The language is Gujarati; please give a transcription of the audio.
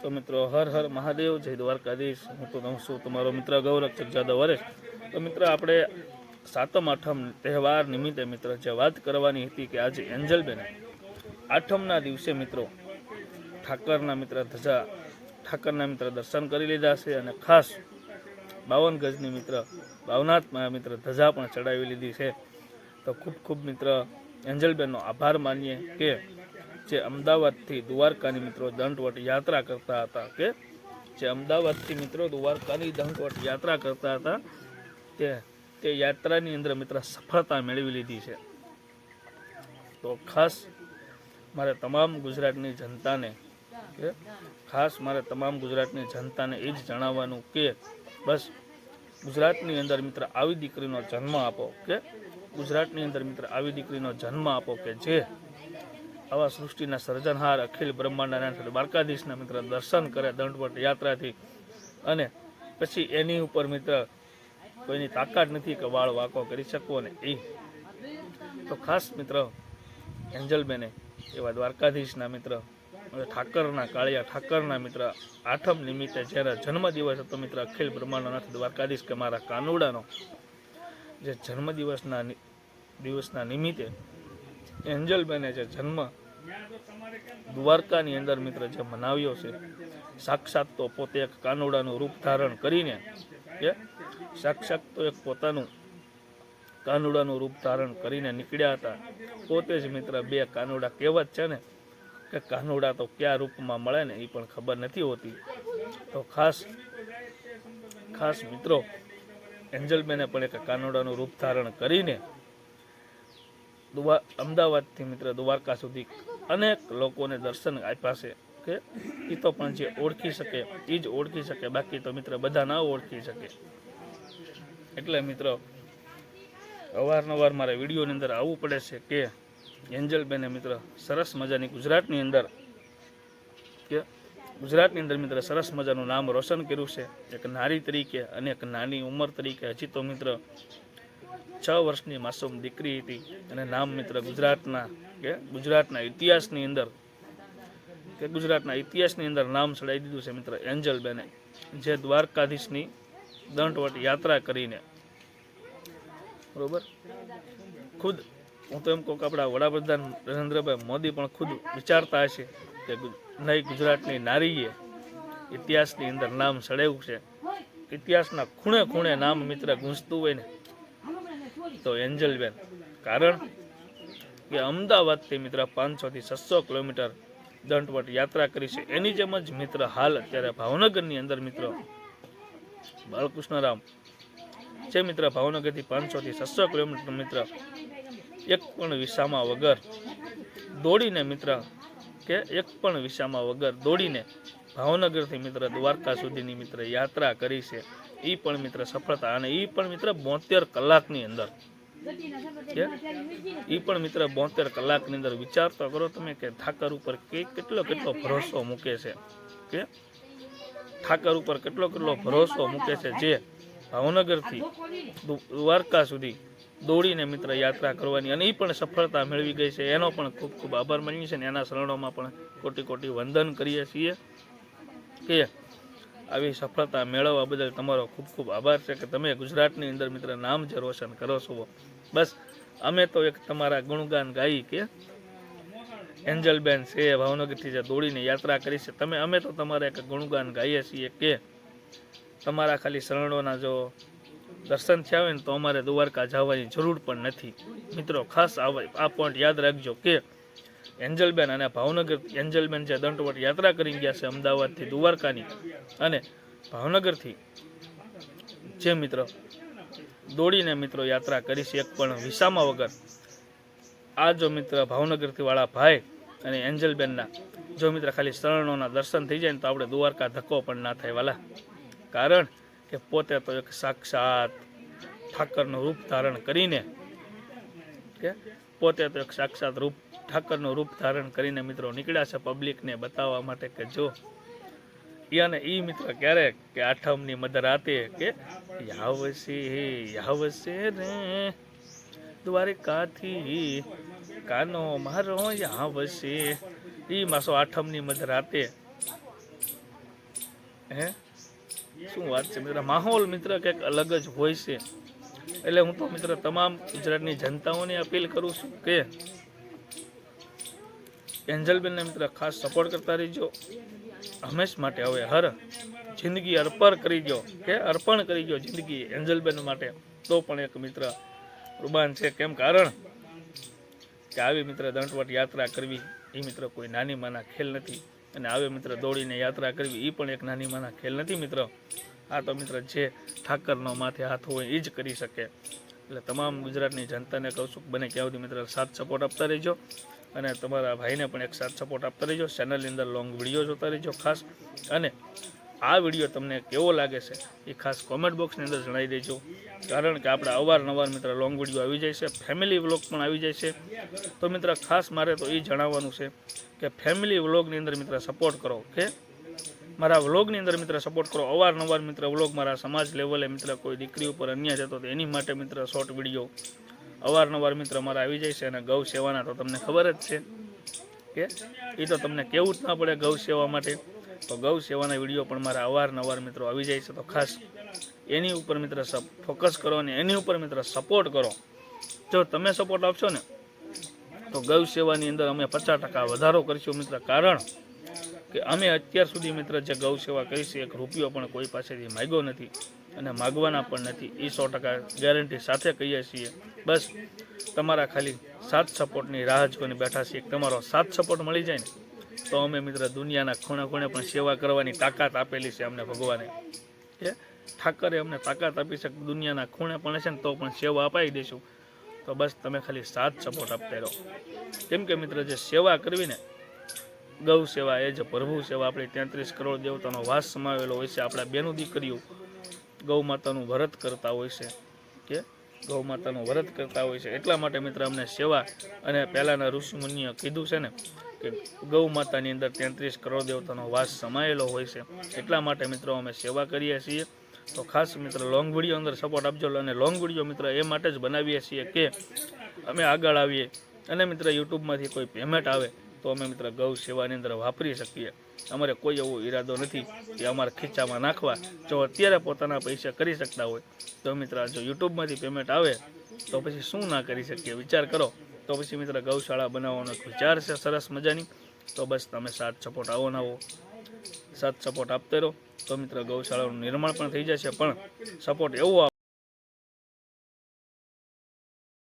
તો મિત્રો હર હર મહાદેવ, જય દ્વારકાધીશ। હું તો કહું છું તમારો મિત્ર ગૌરક્ષક જાદવ વરેશ। તો મિત્ર આપણે સાતમ આઠમ તહેવાર નિમિત્તે મિત્ર જે વાત કરવાની હતી કે આજે એન્જલબેન આઠમના દિવસે મિત્રો ઠાકરના મિત્ર દર્શન કરી લીધા છે અને ખાસ 52 ગજની મિત્ર ભાવનાથમાં મિત્ર ધજા પણ ચડાવી લીધી છે। તો ખૂબ ખૂબ મિત્ર એન્જલબેનનો આભાર માનીએ કે જે અમદાવાદથી દ્વારકાની મિત્રો દંડવટ યાત્રા કરતા હતા જે અમદાવાદથી મિત્રો દ્વારકાની દંડવટ યાત્રા કરતા હતા તે યાત્રાની અંદર મિત્ર સફળતા મેળવી લીધી છે। તો ખાસ મારે તમામ ગુજરાતની જનતાને એ જ જણાવવાનું કે બસ ગુજરાતની અંદર મિત્ર આવી દીકરીનો જન્મ આપો કે જે આવા સૃષ્ટિના સર્જનહાર અખિલ બ્રહ્માંડના દ્વારકાધીશના મિત્ર દર્શન કરે દંડવટ યાત્રાથી અને પછી એની ઉપર મિત્ર કોઈની તાકાત નથી કે વાળ વાંકો કરી શકો ને એ તો ખાસ મિત્ર એન્જલબેને એવા દ્વારકાધીશના મિત્ર કાળિયા ઠાકરના મિત્ર આઠમ નિમિત્તે જ્યારે જન્મદિવસ હતો મિત્ર અખિલ બ્રહ્માંડનાથ દ્વારકાધીશ કે મારા કાનુડાનો જે જન્મદિવસના નિમિત્તે એન્જલબેને જે જન્મ દ્વારકાની અંદર મિત્ર જે મનાવ્યો છે, સાક્ષાત તો પોતે એક કાનુડાનું રૂપ ધારણ કરીને પોતાનું કાનુડાનું રૂપ ધારણ કરીને નીકળ્યા હતા। પોતે જ મિત્ર બે કાનુડા કહેવત છે ને કે કાનુડા તો કયા રૂપમાં મળે ને એ પણ ખબર નથી હોતી। તો ખાસ મિત્રો એન્જલબેને પણ એક કાનુડાનું રૂપ ધારણ કરીને અમદાવાદથી મિત્ર દ્વારકા સુધી અનેક લોકોને દર્શન આપ્યા છે કે એ તો પણ જે ઓળખી શકે એ જ ઓળખી શકે, બાકી તો મિત્ર બધા ના ઓળખી શકે। એટલે મિત્રો અવારનવાર મારે વિડીયોની અંદર આવવું પડે છે કે એન્જલબેને મિત્ર સરસ મજાની ગુજરાતની અંદર મિત્ર સરસ મજાનું નામ રોશન કર્યું છે એક નારી તરીકે અને એક નાની ઉંમર તરીકે। હજી તો મિત્ર 6 વર્ષની માસૂમ દીકરી હતી અને નામ મિત્ર ગુજરાતના ઇતિહાસની અંદર નામ ચડાવી દીધું છે મિત્ર એન્જલબેને, જે દ્વારકાધીશની દંડવટ યાત્રા કરીને બરોબર ખુદ હું તો એમ કહું કે આપણા વડાપ્રધાન નરેન્દ્રભાઈ મોદી પણ ખુદ વિચારતા હશે કે નહીં ગુજરાતની નારીએ ઇતિહાસની અંદર નામ ચડાવ્યું છે, ઇતિહાસના ખૂણે ખૂણે નામ મિત્ર ગૂંજતું હોય ને તો એન્જલબેન, કારણ કે અમદાવાદથી મિત્ર 500 થી 600 કિલોમીટર દંડવટ યાત્રા કરી છે। એની જેમ જ મિત્ર હાલ અત્યારે ભાવનગરની અંદર મિત્રો બાલકૃષ્ણરામ જે મિત્ર ભાવનગરથી 500 થી 600 કિલોમીટર મિત્ર એક પણ વિસામા વગર દોડીને ભાવનગરથી મિત્ર દ્વારકા સુધીની મિત્ર યાત્રા કરી છે। એ પણ મિત્ર સફળતા અને એ પણ મિત્ર 72 કલાકની અંદર વિચાર તો કરો તમે કે ઠાકર ઉપર કેટલો ભરોસો મૂકે છે જે ભાવનગરથી દ્વારકા સુધી દોડીને મિત્ર યાત્રા કરવાની અને એ પણ સફળતા મેળવી ગઈ છે। એનો પણ ખૂબ ખૂબ આભાર માનીએ છીએ અને એના શરણોમાં પણ કોટી કોટી વંદન કરીએ છીએ કે આવી સફળતા મેળવવા બદલ તમારો ખૂબ ખૂબ આભાર છે કે તમે ગુજરાતની અંદર મિત્ર નામ જે રોશન કરો છો। બસ અમે તો એક તમારા ગુણગાન ગાઈ કે એન્જલબેન છે ભાવનગરથી જે દોડીને યાત્રા કરી છે, અમે તો તમારા એક ગુણગાન ગાઈએ છીએ કે તમારા ખાલી શરણોના જો દર્શન થયા હોય ને તો અમારે દ્વારકા જવાની જરૂર પણ નથી। મિત્રો ખાસ આ પોઈન્ટ યાદ રાખજો કે એન્જલબેન અને એન્જલબેન જે દંડવટ યાત્રા કરી ગયા છે અમદાવાદથી દ્વારકાની અને ભાવનગરથી જે મિત્ર દોડીને મિત્રો યાત્રા કરી છે એક પણ વિસામા વગર, આ જો મિત્ર ભાવનગરથી વાળા ભાઈ અને એન્જલબેનના જો મિત્ર ખાલી શરણોના દર્શન થઈ જાય ને તો આપણે દ્વારકા ધક્કો પણ ના થાય વાલા, કારણ કે પોતે તો એક સાક્ષાત ઠાકરનું રૂપ ધારણ કરીને મિત્રો નીકળ્યા છે પબ્લિકને બતાવવા માટે કે જો અને એ મિત્ર ક્યારેક કે આઠમની મધરાતે કે યાવશે રે દ્વારકાથી કાનો મારો યાવશે, એ માસો આઠમની મધરાતે હે શું વાત છે મિત્ર, માહોલ મિત્ર કંઈક અલગ જ હોય છે. એટલે હું તો મિત્ર તમામ ગુજરાતની જનતાઓને અપીલ કરું છું કે એન્જલબેનને મિત્ર ખાસ સપોર્ટ કરતા રહીજો હંમેશ માટે. હવે હર જિંદગી અર્પણ કરી દો કે અર્પણ કરી દો જિંદગી એન્જલબેન માટે, તો પણ એક મિત્ર કુરબાન છે. કેમ કારણ કે આવી મિત્ર દંડવટ યાત્રા કરવી એ મિત્ર કોઈ નાની માના ખેલ નથી, અને આવે મિત્ર દોડીને યાત્રા કરવી એ પણ એક નાની માના ખેલ નથી મિત્ર. આ તો મિત્ર જે ઠાકરનો માથે હાથ હોય એ જ કરી શકે. એટલે તમામ ગુજરાતની જનતાને કહું છું બને ત્યાં સુધી મિત્ર સાથ સપોર્ટ આપતા રહેજો, અને તમારા ભાઈને પણ એક સાથ સપોર્ટ આપતા રહેજો. ચેનલની અંદર લોંગ વિડીયો જોતા રહેજો ખાસ. અને આ વિડીયો તમને કેવો લાગે છે એ ખાસ કોમેન્ટ બોક્સની અંદર જણાવી દેજો, કારણ કે આપણે અવારનવાર મિત્ર લોંગ વિડીયો આવી જાય છે, ફેમિલી વ્લોગ પણ આવી જાય છે. તો મિત્ર ખાસ મારે તો એ જણાવવાનું છે કે ફેમિલી વ્લોગની અંદર મિત્ર સપોર્ટ કરો, કે મારા વ્લોગની અંદર મિત્ર સપોર્ટ કરો. અવારનવાર મિત્ર વ્લોગ મારા સમાજ લેવલે મિત્ર કોઈ દીકરી ઉપર અન્યાય થતો તો એની માટે મિત્ર શોર્ટ વિડીયો અવારનવાર મિત્ર મારા આવી જાય છે. અને ગૌ સેવાના તો તમને ખબર જ છે કે એ તો તમને કેવું જ ના પડે ગૌ સેવા માટે. તો ગૌ સેવાના વિડીયો પણ મારા અવારનવાર મિત્રો આવી જાય છે. તો ખાસ એની ઉપર મિત્ર ફોકસ કરો અને એની ઉપર મિત્ર સપોર્ટ કરો. જો તમે સપોર્ટ આપશો ને તો ગૌ સેવાની અંદર અમે 50% વધારો કરીશું મિત્ર. કારણ કે અમે અત્યાર સુધી મિત્ર જે ગૌ સેવા કરી છે, એક રૂપિયો પણ કોઈ પાસેથી માગ્યો નથી અને માગવાના પણ નથી. એ 100% ગેરંટી સાથે કહીએ છીએ. બસ તમારા ખાલી સાથ સપોર્ટની રાહ જોઈને બેઠા છીએ. તમારો સાથ સપોર્ટ મળી જાય ને તો અમે મિત્ર દુનિયાના ખૂણે ખૂણે પણ સેવા કરવાની તાકાત આપેલી છે અમને ભગવાને. કે ઠાકરે અમને તાકાત આપી છે દુનિયાના ખૂણે પણ છે ને તો પણ સેવા અપાઈ દઈશું. તો બસ તમે ખાલી સાથ સપોર્ટ આપતા રહો. કેમ કે મિત્ર જે સેવા કરવી ને ગૌ સેવા એ જ પ્રભુ સેવા. આપણી 33 કરોડ દેવતાનો વાસ સમાવેલો હોય છે. આપણા બેનું દીકરીઓ ગૌ માતાનું વ્રત કરતા હોય છે, કે ગૌ માતાનું વ્રત કરતા હોય છે. એટલા માટે મિત્ર અમને સેવા, અને પહેલાંના ઋષિમુનિએ કીધું છે ને કે ગૌ માતાની અંદર 33 કરોડ દેવતાનો વાસ સમાયેલો હોય છે. એટલા માટે મિત્રો અમે સેવા કરીએ છીએ. તો ખાસ મિત્ર લોંગ વિડીયો અંદર સપોર્ટ આપજો. અને લોંગ વિડીયો મિત્ર એ માટે જ બનાવીએ છીએ કે અમે આગળ આવીએ અને મિત્ર યુટ્યુબમાંથી કોઈ પેમેન્ટ આવે તો અમે મિત્ર ગૌ સેવાની અંદર વાપરી શકીએ. અમારે કોઈ એવો ઈરાદો નથી કે અમારા ખીચામાં નાખવા. જો અત્યારે પોતાના પૈસા કરી શકતા હોય તો મિત્ર જો યુટ્યુબમાંથી પેમેન્ટ આવે તો પછી શું ના કરી શકીએ, વિચાર કરો. તો પછી મિત્ર ગૌશાળા બનાવવાનો એક વિચાર છે સરસ મજાની. તો બસ તમે સાથ સપોર્ટ આવો ને આવો સાથ સપોર્ટ આપતા રહો તો મિત્ર ગૌશાળાનું નિર્માણ પણ થઈ જશે. પણ સપોર્ટ એવો